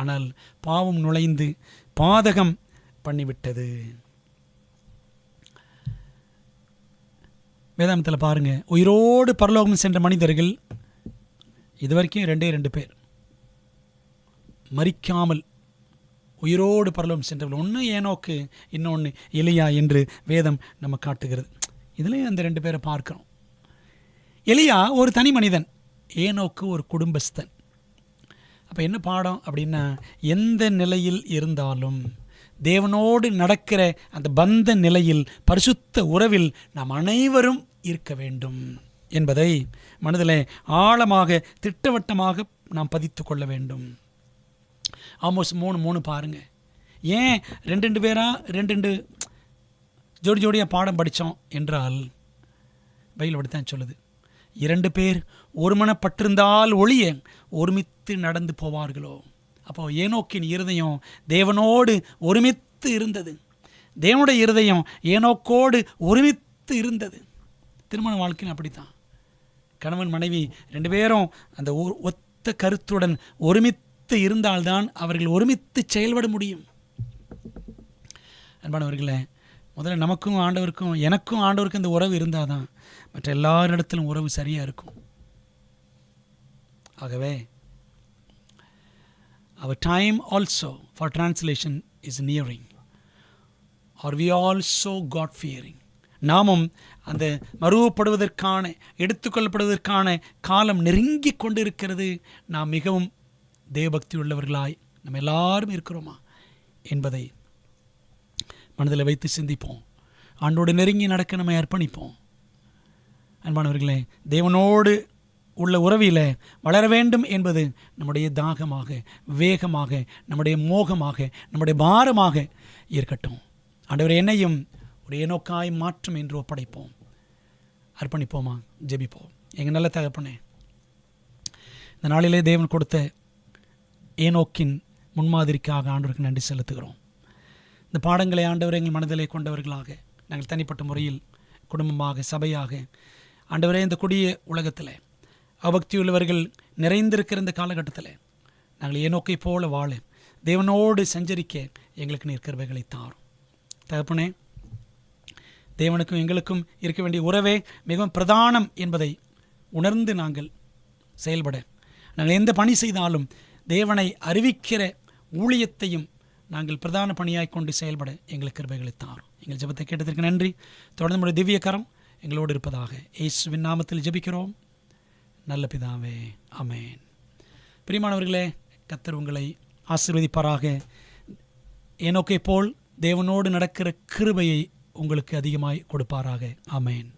ஆனால் பாவம் நுழைந்து பாதகம் பண்ணிவிட்டது. வேதாந்தத்தில் பாருங்க, உயிரோடு பரலோகம் சென்ற மனிதர்கள் இதுவரைக்கும் 2 பேர். மரிக்காமல் உயிரோடு பரலோகம் சென்றவர்கள். ஒன்று ஏனோக்கு, இன்னொன்று எலியா என்று வேதம் நம்ம காட்டுகிறது. இதுலேயும் அந்த 2 பேரை பார்க்குறோம். எலியா ஒரு தனி மனிதன், ஏனோக்கு ஒரு குடும்பஸ்தன். அப்போ என்ன பாடம் அப்படின்னா, எந்த நிலையில் இருந்தாலும் தேவனோடு நடக்கிற அந்த பந்த நிலையில், பரிசுத்த உறவில் நாம் அனைவரும் இருக்க வேண்டும் என்பதை மனதில் ஆழமாக திட்டவட்டமாக நாம் பதித்து கொள்ள வேண்டும். ஆமோஸ் 3:3 பாருங்க. ஏன் 2 பேரா 2 ஜோடியாக பாடம் படித்தோம் என்றால், பைபிள் அப்படித்தான் சொல்லுது. 2 பேர் ஒருமனப்பட்டிருந்தால் ஒழிய ஒருமித்து நடந்து போவார்களோ. அப்போது ஏனோக்கின் இருதயம் தேவனோடு ஒருமித்து இருந்தது. தேவனுடைய இருதயம் ஏனோக்கோடு ஒருமித்து இருந்தது. திருமண வாழ்க்கையும் அப்படித்தான். கணவன் மனைவி 2 பேரும் அந்த ஒத்த கருத்துடன் ஒருமித்து இருந்தால்தான் அவர்கள் ஒருமித்து செயல்பட முடியும். அன்பானவர்களே, முதல்ல நமக்கும் ஆண்டவருக்கும், எனக்கும் ஆண்டவருக்கும் இந்த உறவு இருந்தால் தான் மற்ற எல்லாரிடத்திலும் உறவு சரியாக இருக்கும். ஆகவே our time also for translation is nearing. Are we also God fearing? நாமும் அந்த மறுவப்படுவதற்கான எடுத்துக்கொள்ளப்படுவதற்கான காலம் நெருங்கி கொண்டிருக்கிறது. நாம் மிகவும் தேவபக்தி உள்ளவர்களாய் நம்ம எல்லாரும் இருக்கிறோமா என்பதை மனதில் வைத்து சிந்திப்போம். ஆண்டோடு நெருங்கி நடக்க நம்மை அர்ப்பணிப்போம். அன்பானவர்களே, தேவனோடு உள்ள உறவில வளர வேண்டும் என்பது நம்முடைய தாகமாக, வேகமாக, நம்முடைய மோகமாக, நம்முடைய பாரமாக இருக்கட்டும். ஆண்டவரே, என்னையும் ஒரு ஏனோக்காய் மாற்றும் என்று ஒப்படைப்போம். அர்ப்பணிப்போமா? ஜெபிப்போம். எங்கள் நல்ல தகப்பனே, இந்த நாளிலே தேவன் கொடுத்த ஏனோக்கின் முன்மாதிரிக்காக ஆண்டவருக்கு நன்றி செலுத்துகிறோம். இந்த பாடங்களை ஆண்டவரை எங்கள் மனதிலே கொண்டவர்களாக நாங்கள் தனிப்பட்ட முறையில் குடும்பமாக, சபையாக, ஆண்டவரே, இந்த கொடிய உலகத்தில் அவபக்தியுள்ளவர்கள் நிறைந்திருக்கிற இந்த காலகட்டத்தில் நாங்கள் ஏனோக்கை போல வாழ, தேவனோடு சஞ்சரிக்க எங்களுக்கு நீர் கிருபைகளை தாரும். தகப்பனே, தேவனுக்கும் எங்களுக்கும் இருக்க வேண்டிய உறவே மிகவும் பிரதானம் என்பதை உணர்ந்து நாங்கள் செயல்பட, நாங்கள் எந்த பணி செய்தாலும் தேவனை அறிவிக்கிற ஊழியத்தையும் நாங்கள் பிரதான பணியாய் கொண்டு செயல்பட எங்களுக்கு கிருபைகளை தாரும். எங்கள் ஜெபத்தை கேட்டதற்கு நன்றி. தொடர்ந்து நம்முடைய திவ்ய கரம் எங்களோடு இருப்பதாக இயேசுவின் நாமத்தில் ஜெபிக்கிறோம் நல்ல பிதாவே, ஆமென். பிரியமானவர்களே, கர்த்தர் உங்களை ஆசீர்வதிப்பாராக. ஏனோக்கை போல் தேவனோடு நடக்கிற கிருபையை உங்களுக்கு அதிகமாய் கொடுப்பாராக. ஆமென்.